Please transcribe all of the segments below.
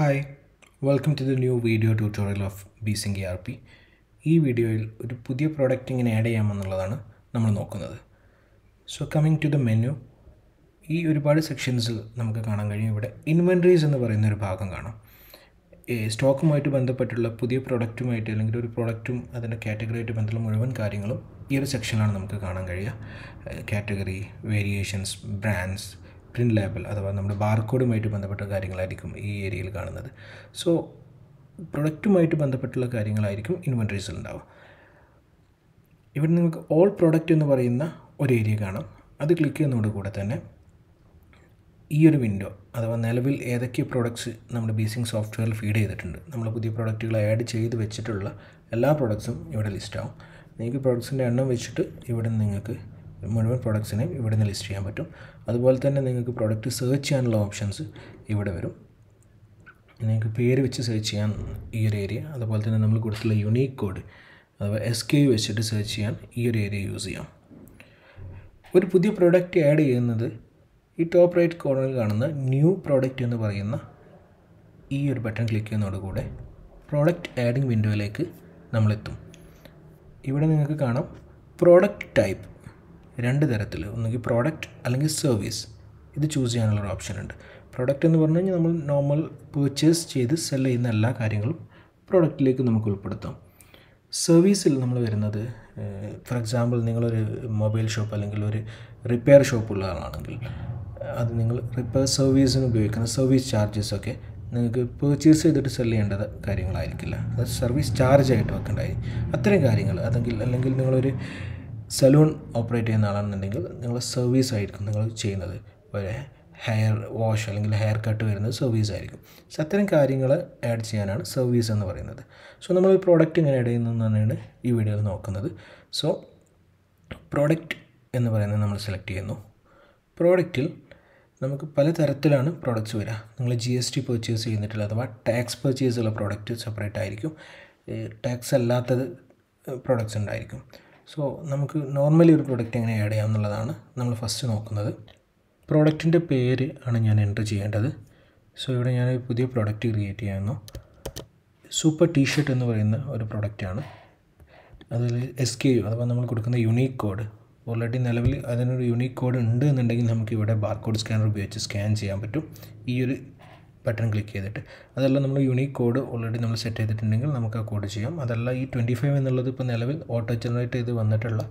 Hi, welcome to the new video tutorial of BSync ERP. ഈ വീഡിയോയിൽ ഒരു പുതിയ പ്രോഡക്റ്റ് ഇങ്ങനെ ആഡ് ചെയ്യാമെന്നുള്ളതാണ് നമ്മൾ നോക്കുന്നത്. So coming to the menu, ഈ ഒരുപാട് സെക്ഷൻസിൽ നമുക്ക് കാണാൻ കഴിയും. ഇവിടെ ഇൻവെൻട്രീസ് എന്ന് പറയുന്ന ഒരു ഭാഗം കാണാം. സ്റ്റോക്കുമായിട്ട് ബന്ധപ്പെട്ടുള്ള പുതിയ പ്രോഡക്റ്റുമായിട്ട് അല്ലെങ്കിൽ ഒരു പ്രോഡക്റ്റും അതിൻ്റെ കാറ്റഗറിയായിട്ട് ബന്ധമുള്ള മുഴുവൻ കാര്യങ്ങളും ഈ ഒരു സെക്ഷനിലാണ് നമുക്ക് കാണാൻ കഴിയുക. Category, variations, brands, print label അഥവാ നമ്മുടെ ബാർകോഡുമായിട്ട് ബന്ധപ്പെട്ട കാര്യങ്ങളായിരിക്കും ഈ ഏരിയയിൽ കാണുന്നത്. സോ പ്രൊഡക്റ്റുമായിട്ട് ബന്ധപ്പെട്ടുള്ള കാര്യങ്ങളായിരിക്കും ഇൻവെൻട്രീസിൽ ഉണ്ടാവുക. ഇവിടെ നിങ്ങൾക്ക് ഓൾ പ്രോഡക്റ്റ് എന്ന് പറയുന്ന ഒരു ഏരിയ കാണാം. അത് ക്ലിക്ക് ചെയ്യുന്നതോടുകൂടെ തന്നെ ഈ ഒരു വിൻഡോ അഥവാ നിലവിൽ ഏതൊക്കെ പ്രോഡക്ട്സ് നമ്മുടെ ബേസിക് സോഫ്റ്റ്വെയറിൽ ഫീഡ് ചെയ്തിട്ടുണ്ട്, നമ്മൾ പുതിയ പ്രോഡക്റ്റുകൾ ആഡ് ചെയ്ത് വെച്ചിട്ടുള്ള എല്ലാ പ്രോഡക്ട്സും ഇവിടെ ലിസ്റ്റ് ആവും. നിങ്ങൾക്ക് പ്രോഡക്ട്സിൻ്റെ എണ്ണം വെച്ചിട്ട് ഇവിടെ നിങ്ങൾക്ക് മുഴുവൻ പ്രോഡക്ട്സിനെയും ഇവിടെ നിന്ന് ലിസ്റ്റ് ചെയ്യാൻ പറ്റും. അതുപോലെ തന്നെ നിങ്ങൾക്ക് പ്രോഡക്റ്റ് സെർച്ച് ചെയ്യാനുള്ള ഓപ്ഷൻസ് ഇവിടെ വരും. നിങ്ങൾക്ക് പേര് വെച്ച് സെർച്ച് ചെയ്യാൻ ഈ ഒരു ഏരിയ, അതുപോലെ തന്നെ നമ്മൾ കൊടുത്തുള്ള യുണീക്ക് കോഡ് അഥവാ SKU വെച്ചിട്ട് സെർച്ച് ചെയ്യാൻ ഈ ഒരു ഏരിയ യൂസ് ചെയ്യാം. ഒരു പുതിയ പ്രോഡക്റ്റ് ആഡ് ചെയ്യുന്നത് ഈ ടോപ്പ് റൈറ്റ് കോർണറിൽ കാണുന്ന ന്യൂ പ്രോഡക്റ്റ് എന്ന് പറയുന്ന ഈ ഒരു ബട്ടൺ ക്ലിക്ക് ചെയ്യുന്നതോടുകൂടെ പ്രോഡക്റ്റ് ആഡിങ് വിൻഡോയിലേക്ക് നമ്മളെത്തും. ഇവിടെ നിങ്ങൾക്ക് കാണാം പ്രോഡക്റ്റ് ടൈപ്പ് രണ്ട് തരത്തിൽ, ഒന്നുകിൽ പ്രോഡക്റ്റ് അല്ലെങ്കിൽ സർവീസ്. ഇത് ചൂസ് ചെയ്യാനുള്ളൊരു ഓപ്ഷൻ ഉണ്ട്. പ്രോഡക്റ്റ് എന്ന് പറഞ്ഞു കഴിഞ്ഞാൽ നമ്മൾ നോർമൽ പർച്ചേസ് ചെയ്ത് സെൽ ചെയ്യുന്ന എല്ലാ കാര്യങ്ങളും പ്രോഡക്റ്റിലേക്ക് നമുക്ക് ഉൾപ്പെടുത്താം. സർവീസിൽ നമ്മൾ വരുന്നത്, ഫോർ എക്സാമ്പിൾ നിങ്ങളൊരു മൊബൈൽ ഷോപ്പ് അല്ലെങ്കിൽ ഒരു റിപ്പയർ ഷോപ്പുള്ള ആളാണെങ്കിൽ അത് നിങ്ങൾ റിപ്പയർ സർവീസിന് ഉപയോഗിക്കുന്ന സർവീസ് ചാർജസൊക്കെ നിങ്ങൾക്ക് പർച്ചേസ് ചെയ്തിട്ട് സെൽ ചെയ്യേണ്ട കാര്യങ്ങളായിരിക്കില്ല. അത് സർവീസ് ചാർജായിട്ട് വെക്കേണ്ടായി അത്തരം കാര്യങ്ങൾ. അല്ലെങ്കിൽ നിങ്ങളൊരു സലൂൺ ഓപ്പറേറ്റ് ചെയ്യുന്ന ആളാണെന്നുണ്ടെങ്കിൽ നിങ്ങൾ സർവീസ് ആയിരിക്കും നിങ്ങൾ ചെയ്യുന്നത്. ഒരു ഹെയർ വാഷ് അല്ലെങ്കിൽ ഹെയർ കട്ട് വരുന്നത് സർവീസ് ആയിരിക്കും. സോ അത്തരം കാര്യങ്ങൾ ആഡ് ചെയ്യാനാണ് സർവീസ് എന്ന് പറയുന്നത്. സോ നമ്മൾ ഈ പ്രോഡക്റ്റ് എങ്ങനെ ആഡ് ചെയ്യുന്നതെന്നാണ് ഈ വീഡിയോയിൽ നോക്കുന്നത്. സോ പ്രോഡക്റ്റ് എന്ന് പറയുന്നത് നമ്മൾ സെലക്ട് ചെയ്യുന്നു. പ്രോഡക്റ്റിൽ നമുക്ക് പലതരത്തിലാണ് പ്രോഡക്റ്റ്സ് വരിക. നിങ്ങൾ GST പർച്ചേസ് ചെയ്യുന്നിട്ടുള്ള അഥവാ ടാക്സ് പർച്ചേസ് ഉള്ള പ്രോഡക്റ്റ് സെപ്പറേറ്റ് ആയിരിക്കും, ടാക്സ് അല്ലാത്തത് പ്രോഡക്റ്റ്സ് ഉണ്ടായിരിക്കും. സോ നമുക്ക് നോർമലി ഒരു പ്രോഡക്റ്റ് എങ്ങനെ ആഡ് ചെയ്യാം എന്നുള്ളതാണ് നമ്മൾ ഫസ്റ്റ് നോക്കുന്നത്. പ്രോഡക്റ്റിൻ്റെ പേര് ആണ് ഞാൻ എൻ്റർ ചെയ്യേണ്ടത്. സോ ഇവിടെ ഞാൻ ഒരു പുതിയ പ്രോഡക്റ്റ് ക്രിയേറ്റ് ചെയ്യുന്നു. സൂപ്പർ ടീഷർട്ട് എന്ന് പറയുന്ന ഒരു പ്രോഡക്റ്റാണ്. അതിൽ SKU അഥവാ നമ്മൾ കൊടുക്കുന്ന യുണീക്ക് കോഡ് ഓൾറെഡി നിലവിൽ അതിനൊരു യുണീക്ക് കോഡ് ഉണ്ട് എന്നുണ്ടെങ്കിൽ നമുക്ക് ഇവിടെ ബാർകോഡ് സ്കാനർ ഉപയോഗിച്ച് സ്കാൻ ചെയ്യാൻ പറ്റും ഈ ഒരു ബട്ടൺ ക്ലിക്ക് ചെയ്തിട്ട്. അതല്ല നമ്മൾ യുണീക്ക് കോഡ് ഓൾറെഡി നമ്മൾ സെറ്റ് ചെയ്തിട്ടുണ്ടെങ്കിൽ നമുക്ക് ആ കോഡ് ചെയ്യാം. അതല്ല ഈ 25 എന്നുള്ളത് ഇപ്പോൾ നിലവിൽ ഓട്ടോ ജനറേറ്റ് ചെയ്ത് വന്നിട്ടുള്ള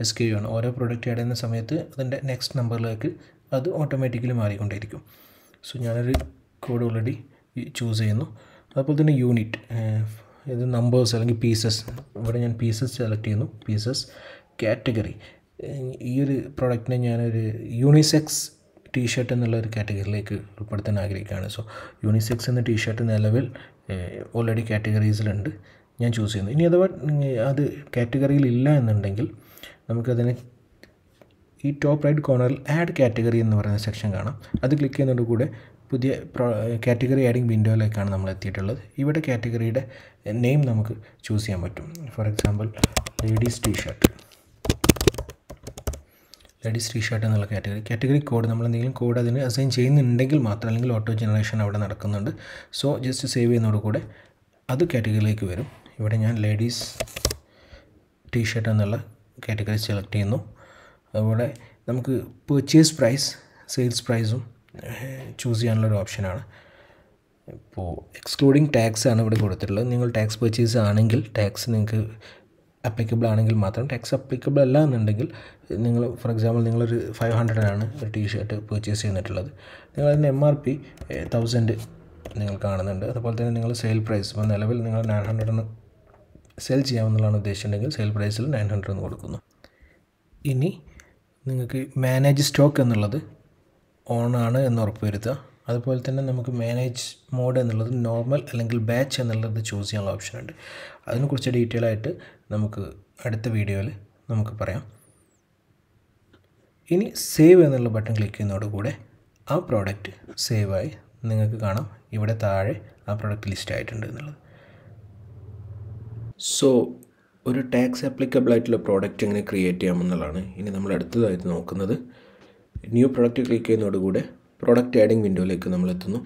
SKU ആണ്. ഓരോ പ്രോഡക്റ്റ് ആഡ് ചെയ്യുന്ന സമയത്ത് അതിൻ്റെ നെക്സ്റ്റ് നമ്പറിലേക്ക് അത് ഓട്ടോമാറ്റിക്കലി മാറിക്കൊണ്ടേയിരിക്കും. സോ ഞാനൊരു കോഡ് ഓൾറെഡി ചൂസ് ചെയ്യുന്നു. അതുപോലെ തന്നെ യൂണിറ്റ്, ഇത് നമ്പേഴ്സ് അല്ലെങ്കിൽ പീസസ്, ഇവിടെ ഞാൻ പീസസ് സെലക്ട് ചെയ്യുന്നു. പീസസ്, കാറ്റഗറി, ഈ ഒരു പ്രോഡക്റ്റിനെ ഞാനൊരു യൂണിസെക്സ് ടീഷർട്ട് എന്നുള്ള ഒരു കാറ്റഗറിയിലേക്ക് ഉൾപ്പെടുത്താൻ ആഗ്രഹിക്കുകയാണ്. സോ യൂണിസെക്സ് എന്ന ടീഷർട്ട് നിലവിൽ ഓൾറെഡി കാറ്റഗറീസിലുണ്ട്, ഞാൻ ചൂസ് ചെയ്യുന്നു. ഇനി അഥവാ അത് കാറ്റഗറിയിൽ ഇല്ല എന്നുണ്ടെങ്കിൽ നമുക്കതിനെ ഈ ടോപ്പ് റൈറ്റ് കോർണറിൽ ആഡ് കാറ്റഗറി എന്ന് പറയുന്ന സെക്ഷൻ കാണാം. അത് ക്ലിക്ക് ചെയ്യുന്നതോടുകൂടെ പുതിയ കാറ്റഗറി ആഡിങ് വിൻഡോയിലേക്കാണ് നമ്മൾ എത്തിയിട്ടുള്ളത്. ഇവിടെ കാറ്റഗറിയുടെ നെയിം നമുക്ക് ചൂസ് ചെയ്യാൻ പറ്റും. ഫോർ എക്സാമ്പിൾ ലേഡീസ് ടീഷർട്ട് എന്നുള്ള കാറ്റഗറി കോഡ് നമ്മൾ എന്തെങ്കിലും കോഡ് അതിന് അസൈൻ ചെയ്യുന്നുണ്ടെങ്കിൽ മാത്രം, അല്ലെങ്കിൽ ഓട്ടോ ജനറേഷൻ അവിടെ നടക്കുന്നുണ്ട്. സോ ജസ്റ്റ് സേവ് ചെയ്യുന്നതോടുകൂടെ അത് കാറ്റഗറിയിലേക്ക് വരും. ഇവിടെ ഞാൻ ലേഡീസ് ടീഷർട്ട് എന്നുള്ള കാറ്റഗറി സെലക്ട് ചെയ്യുന്നു. അതുപോലെ നമുക്ക് പർച്ചേസ് പ്രൈസ്, സെയിൽസ് പ്രൈസും ചൂസ് ചെയ്യാനുള്ളൊരു ഓപ്ഷനാണ്. ഇപ്പോൾ എക്സ്ക്ലൂഡിങ് ടാക്സ് ആണ് ഇവിടെ കൊടുത്തിട്ടുള്ളത്. നിങ്ങൾ ടാക്സ് പർച്ചേസ് ആണെങ്കിൽ ടാക്സ് നിങ്ങൾക്ക് അപ്ലിക്കബിൾ ആണെങ്കിൽ മാത്രം, ടാക്സ് അപ്ലിക്കബിൾ അല്ല എന്നുണ്ടെങ്കിൽ നിങ്ങൾ ഫോർ എക്സാമ്പിൾ നിങ്ങളൊരു 500 ആണ് ഒരു ടീഷർട്ട് പർച്ചേസ് ചെയ്തിട്ടുള്ളത്, നിങ്ങളതിൻ്റെ MRP 1000 നിങ്ങൾ കാണുന്നുണ്ട്. അതുപോലെ തന്നെ നിങ്ങൾ സെയിൽ പ്രൈസ് ഇപ്പോൾ നിലവിൽ നിങ്ങൾ 900 സെൽ ചെയ്യാമെന്നുള്ളതാണ് ഉദ്ദേശിച്ചിട്ടുണ്ടെങ്കിൽ സെയിൽ പ്രൈസിൽ 900 എന്ന് കൊടുക്കുന്നു. ഇനി നിങ്ങൾക്ക് മാനേജ് സ്റ്റോക്ക് എന്നുള്ളത് ഓൺ ആണ് എന്ന് ഉറപ്പുവരുത്തുക. അതുപോലെ തന്നെ നമുക്ക് മാനേജ് മോഡ് എന്നുള്ളത് നോർമൽ അല്ലെങ്കിൽ ബാച്ച് എന്നുള്ളത് ചൂസ് ചെയ്യാനുള്ള ഓപ്ഷനുണ്ട്. അതിനെക്കുറിച്ച് ഡീറ്റെയിൽ ആയിട്ട് നമുക്ക് അടുത്ത വീഡിയോയിൽ നമുക്ക് പറയാം. ഇനി സേവ് എന്നുള്ള ബട്ടൺ ക്ലിക്ക് ചെയ്യുന്നതോടുകൂടെ ആ പ്രോഡക്റ്റ് സേവായി നിങ്ങൾക്ക് കാണാം. ഇവിടെ താഴെ ആ പ്രോഡക്റ്റ് ലിസ്റ്റ് ആയിട്ടുണ്ട് എന്നുള്ളത്. സോ ഒരു ടാക്സ് ആപ്ലിക്കബിൾ ആയിട്ടുള്ള പ്രോഡക്റ്റ് എങ്ങനെ ക്രിയേറ്റ് ചെയ്യാമെന്നുള്ളതാണ് ഇനി നമ്മൾ അടുത്തതായിട്ട് നോക്കുന്നത്. ന്യൂ പ്രോഡക്റ്റ് ക്ലിക്ക് ചെയ്യുന്നതോടുകൂടെ പ്രോഡക്റ്റ് ആഡിങ് വിൻഡോയിലേക്ക് നമ്മൾ എത്തുന്നു.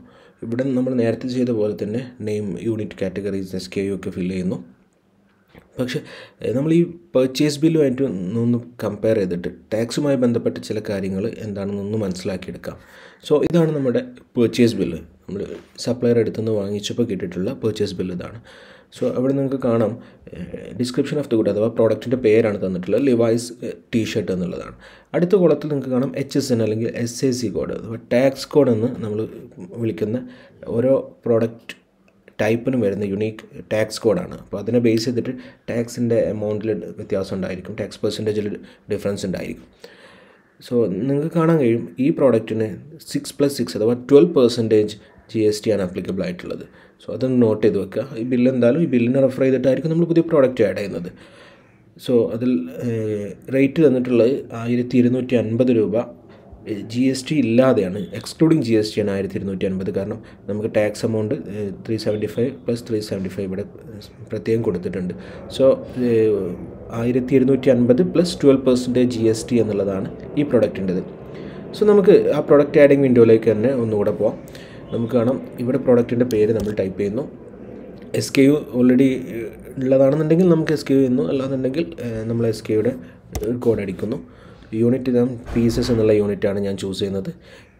ഇവിടെ നമ്മൾ നേരത്തെ ചെയ്ത പോലെ തന്നെ നെയിം, യൂണിറ്റ്, കാറ്റഗറീസ്, SKU ഒക്കെ ഫില്ല് ചെയ്യുന്നു. പക്ഷേ നമ്മൾ ഈ പർച്ചേസ് ബില്ലുമായിട്ട് ഒന്ന് കമ്പയർ ചെയ്തിട്ട് ടാക്സുമായി ബന്ധപ്പെട്ട ചില കാര്യങ്ങൾ എന്താണെന്നൊന്ന് മനസ്സിലാക്കിയെടുക്കാം. സോ ഇതാണ് നമ്മുടെ പർച്ചേസ് ബില്ല്. നമ്മൾ സപ്ലയർ അടുത്തുനിന്ന് വാങ്ങിച്ചപ്പോൾ കിട്ടിയിട്ടുള്ള പർച്ചേസ് ബില്ല് ഇതാണ്. സോ അവിടെ നിങ്ങൾക്ക് കാണാം ഡിസ്ക്രിപ്ഷൻ ഓഫ് ദ ഗുഡ് അഥവാ പ്രോഡക്റ്റിൻ്റെ പേരാണ് തന്നിട്ടുള്ളത്, ലിവൈസ് ടീഷർട്ട് എന്നുള്ളതാണ്. അടുത്ത കോളത്തിൽ നിങ്ങൾക്ക് കാണാം HSN അല്ലെങ്കിൽ SAC കോഡ് അഥവാ ടാക്സ് കോഡ് എന്ന് നമ്മൾ വിളിക്കുന്ന ഓരോ പ്രോഡക്റ്റ് ടൈപ്പിനും വരുന്ന യുണീക്ക് ടാക്സ് കോഡാണ്. അപ്പോൾ അതിനെ ബേസ് ചെയ്തിട്ട് ടാക്സിൻ്റെ എമൗണ്ടിൽ വ്യത്യാസം ഉണ്ടായിരിക്കും, ടാക്സ് പെർസെൻറ്റേജിൽ ഡിഫറൻസ് ഉണ്ടായിരിക്കും. സോ നിങ്ങൾക്ക് കാണാൻ കഴിയും ഈ പ്രോഡക്റ്റിന് 6+6 അഥവാ 12% GST ആണ് ആപ്ലിക്കബിൾ ആയിട്ടുള്ളത്. സോ അതൊന്ന് നോട്ട് ചെയ്ത് വെക്കുക. ഈ ബില്ല് എന്തായാലും ഈ ബില്ലിനെ റെഫർ ചെയ്തിട്ടായിരിക്കും നമ്മൾ പുതിയ പ്രോഡക്റ്റ് ആഡ് ചെയ്യുന്നത്. സോ അതിൽ റേറ്റ് തന്നിട്ടുള്ളത് 1250 രൂപ GST ഇല്ലാതെയാണ്, എക്സ്ക്ലൂഡിങ് GST ആണ് 1250. കാരണം നമുക്ക് ടാക്സ് എമൗണ്ട് 375 + 375 ഇവിടെ പ്രത്യേകം കൊടുത്തിട്ടുണ്ട്. സോ 1250 + 12% GST എന്നുള്ളതാണ് ഈ പ്രൊഡക്റ്റിൻ്റെത്. സോ നമുക്ക് ആ പ്രൊഡക്റ്റ് ആഡിങ് വിൻഡോയിലേക്ക് തന്നെ ഒന്നുകൂടെ പോവാം. നമുക്ക് കാണാം ഇവിടെ പ്രോഡക്റ്റിൻ്റെ പേര് നമ്മൾ ടൈപ്പ് ചെയ്യുന്നു. SKU ഓൾറെഡി ഉള്ളതാണെന്നുണ്ടെങ്കിൽ നമുക്ക് SKU ചെയ്യുന്നു, അല്ലാന്നുണ്ടെങ്കിൽ നമ്മൾ SKUയുടെ കോഡ് അടിക്കുന്നു. യൂണിറ്റ് ഞാൻ പീസസ് എന്നുള്ള യൂണിറ്റാണ് ഞാൻ ചൂസ് ചെയ്യുന്നത്.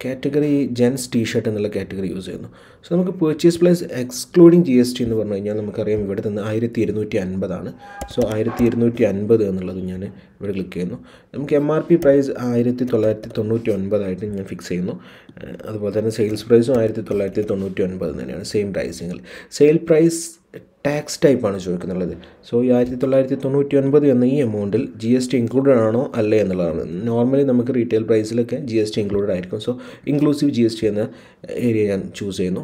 കാറ്റഗറി ജെൻസ് ടീഷർട്ട് എന്നുള്ള കാറ്റഗറി യൂസ് ചെയ്യുന്നു. സോ നമുക്ക് പർച്ചേസ് പ്ലസ് എക്സ്ക്ലൂഡിങ് GST എന്ന് പറഞ്ഞു കഴിഞ്ഞാൽ നമുക്കറിയാം ഇവിടെ നിന്ന് 1250 ആണ്. സോ 1250 എന്നുള്ളത് ഞാൻ ഇവിടെ ക്ലിക്ക് ചെയ്യുന്നു. നമുക്ക് MRP പ്രൈസ് 1999 ആയിട്ട് ഞാൻ ഫിക്സ് ചെയ്യുന്നു. അതുപോലെ തന്നെ സെയിൽസ് പ്രൈസും 1999 തന്നെയാണ്, സെയിം പ്രൈസിങ്ങിൽ. സെയിൽ പ്രൈസ് ടാക്സ് ടൈപ്പാണ് ചോദിക്കുന്നുള്ളത്. സോ ഈ 1999 എന്ന ഈ എമൗണ്ടിൽ GST ഇൻക്ലൂഡഡ് ആണോ അല്ലേ എന്നുള്ളതാണ്. നോർമലി നമുക്ക് റീറ്റെയിൽ പ്രൈസിലൊക്കെ GST ഇൻക്ലൂഡഡ് ആയിരിക്കും. സോ ഇൻക്ലൂസീവ് GST എന്ന ഏരിയ ഞാൻ ചൂസ് ചെയ്യുന്നു.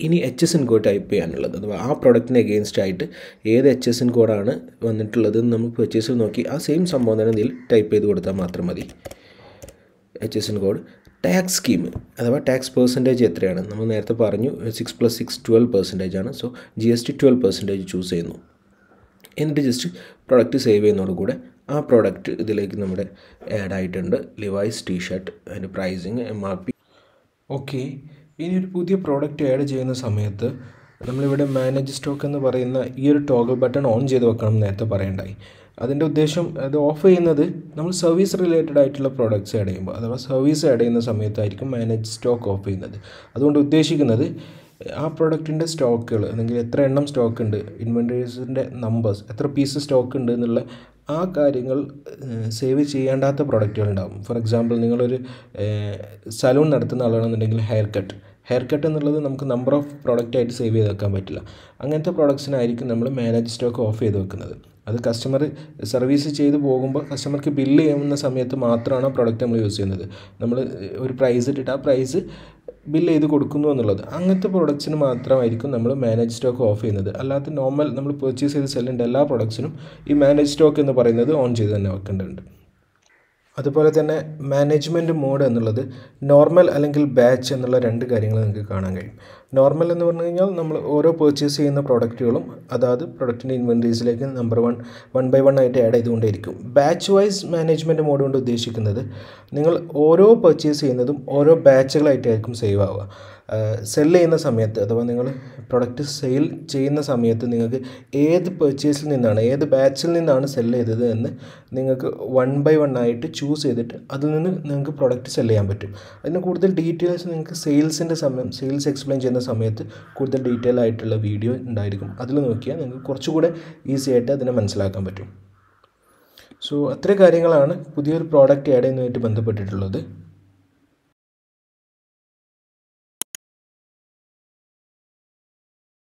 ഇനി HSN കോഡ് ടൈപ്പ് ചെയ്യാനുള്ളത് അഥവാ ആ പ്രൊഡക്റ്റിന് എഗെയിൻസ്റ്റ് ആയിട്ട് ഏത് HSN കോഡാണ് വന്നിട്ടുള്ളത് നമുക്ക് പർച്ചേസിൽ നോക്കി ആ സെയിം സംഭവം തന്നെ ഇതിൽ ടൈപ്പ് ചെയ്ത് കൊടുത്താൽ മാത്രം മതി. HSN കോഡ്, ടാക്സ് സ്കീം അഥവാ ടാക്സ് പെർസെൻറ്റേജ് എത്രയാണ് നമ്മൾ നേരത്തെ പറഞ്ഞു, 6+6 12% ആണ്. സോ GST 12% ചൂസ് ചെയ്യുന്നു. എന്നിട്ട് ജസ്റ്റ് പ്രൊഡക്റ്റ് സേവ് ചെയ്യുന്നതോടുകൂടെ ആ പ്രോഡക്റ്റ് ഇതിലേക്ക് നമ്മുടെ ആഡ് ആയിട്ടുണ്ട്. ലിവൈസ് ടീഷർട്ട്, അതിൻ്റെ പ്രൈസിങ്, MRP. ഓക്കെ, ഇനി ഒരു പുതിയ പ്രോഡക്റ്റ് ആഡ് ചെയ്യുന്ന സമയത്ത് നമ്മളിവിടെ മാനേജ് സ്റ്റോക്ക് എന്ന് പറയുന്ന ഈ ഒരു ടോഗിൾ ബട്ടൺ ഓൺ ചെയ്ത് വെക്കണം നേരത്തെ പറയണ്ടായി. അതിൻ്റെ ഉദ്ദേശം അത് ഓഫ് ചെയ്യുന്നത് നമ്മൾ സർവീസ് റിലേറ്റഡ് ആയിട്ടുള്ള പ്രോഡക്റ്റ്സ് ആഡ് ചെയ്യുമ്പോൾ അഥവാ സർവീസ് ആഡ് ചെയ്യുന്ന സമയത്തായിരിക്കും മാനേജ് സ്റ്റോക്ക് ഓഫ് ചെയ്യുന്നത്. അതുകൊണ്ട് ഉദ്ദേശിക്കുന്നത് ആ പ്രോഡക്റ്റിൻ്റെ സ്റ്റോക്കുകൾ അല്ലെങ്കിൽ എത്ര എണ്ണം സ്റ്റോക്ക് ഉണ്ട്, ഇൻവെൻറ്ററീസിൻ്റെ നമ്പേഴ്സ്, എത്ര പീസ് സ്റ്റോക്ക് ഉണ്ട് എന്നുള്ള ആ കാര്യങ്ങൾ സേവ് ചെയ്യേണ്ടാത്ത പ്രോഡക്റ്റുകളുണ്ടാകും. ഫോർ എക്സാമ്പിൾ നിങ്ങളൊരു സലൂൺ നടത്തുന്ന ആളാണെന്നുണ്ടെങ്കിൽ ഹെയർ കട്ട് എന്നുള്ളത് നമുക്ക് നമ്പർ ഓഫ് പ്രോഡക്റ്റായിട്ട് സേവ് ചെയ്ത് വെക്കാൻ പറ്റില്ല. അങ്ങനത്തെ പ്രോഡക്ട്സിനായിരിക്കും നമ്മൾ മാനേജ് സ്റ്റോക്ക് ഓഫ് ചെയ്ത് വെക്കുന്നത്. അത് കസ്റ്റമർ സർവീസ് ചെയ്ത് പോകുമ്പോൾ കസ്റ്റമർക്ക് ബില്ല് ചെയ്യുന്ന സമയത്ത് മാത്രമാണ് ആ പ്രോഡക്റ്റ് നമ്മൾ യൂസ് ചെയ്യുന്നത്. നമ്മൾ ഒരു പ്രൈസ് ഇട്ടിട്ട് ആ പ്രൈസ് ബില്ല് ചെയ്ത് കൊടുക്കുന്നു എന്നുള്ളത്. അങ്ങനത്തെ പ്രോഡക്ട്സിന് മാത്രമായിരിക്കും നമ്മൾ മാനേജ് സ്റ്റോക്ക് ഓഫ് ചെയ്യുന്നത്. അല്ലാത്ത നോർമൽ നമ്മൾ പർച്ചേസ് ചെയ്ത് സെല്ലിൻ്റെ എല്ലാ പ്രോഡക്ട്സിനും ഈ മാനേജ് സ്റ്റോക്ക് എന്ന് പറയുന്നത് ഓൺ ചെയ്ത് തന്നെ വെക്കേണ്ടതുണ്ട്. അതുപോലെ തന്നെ മാനേജ്മെൻറ്റ് മോഡ് എന്നുള്ളത് നോർമൽ അല്ലെങ്കിൽ ബാച്ച് എന്നുള്ള രണ്ട് കാര്യങ്ങൾ നിങ്ങൾക്ക് കാണാൻ കഴിയും. നോർമൽ എന്ന് പറഞ്ഞു കഴിഞ്ഞാൽ നമ്മൾ ഓരോ പർച്ചേസ് ചെയ്യുന്ന പ്രോഡക്റ്റുകളും അതായത് പ്രൊഡക്റ്റിൻ്റെ ഇൻവെൻറ്ററീസിലേക്ക് നമ്പർ 1 ആയിട്ട് ആഡ് ചെയ്തുകൊണ്ടേയിരിക്കും. ബാച്ച് വൈസ് മാനേജ്മെൻറ്റ് മോഡ് കൊണ്ട് ഉദ്ദേശിക്കുന്നത് നിങ്ങൾ ഓരോ പർച്ചേസ് ചെയ്യുന്നതും ഓരോ ബാച്ചുകളായിട്ടായിരിക്കും സേവ് ആവുക. സെല് ചെയ്യുന്ന സമയത്ത് അഥവാ നിങ്ങൾ പ്രൊഡക്റ്റ് സെയിൽ ചെയ്യുന്ന സമയത്ത് നിങ്ങൾക്ക് ഏത് പർച്ചേസിൽ നിന്നാണ്, ഏത് ബാച്ചിൽ നിന്നാണ് സെല് ചെയ്തത് എന്ന് നിങ്ങൾക്ക് 1 ആയിട്ട് ചൂസ് ചെയ്തിട്ട് അതിൽ നിന്ന് നിങ്ങൾക്ക് പ്രൊഡക്റ്റ് സെല് ചെയ്യാൻ പറ്റും. അതിന് കൂടുതൽ ഡീറ്റെയിൽസ് നിങ്ങൾക്ക് സെയിൽസ് എക്സ്പ്ലെയിൻ ചെയ്യുന്ന സമയത്ത് കൂടുതൽ ഡീറ്റെയിൽ ആയിട്ടുള്ള വീഡിയോ ഉണ്ടായിരിക്കും. അതിൽ നോക്കിയാൽ നിങ്ങൾക്ക് കുറച്ചുകൂടെ ഈസി ആയിട്ട് അതിനെ മനസ്സിലാക്കാൻ പറ്റും. സോ അത്രയും കാര്യങ്ങളാണ് പുതിയൊരു പ്രോഡക്റ്റ് ആഡ് ചെയ്യുന്നതുമായിട്ട് ബന്ധപ്പെട്ടിട്ടുള്ളത്.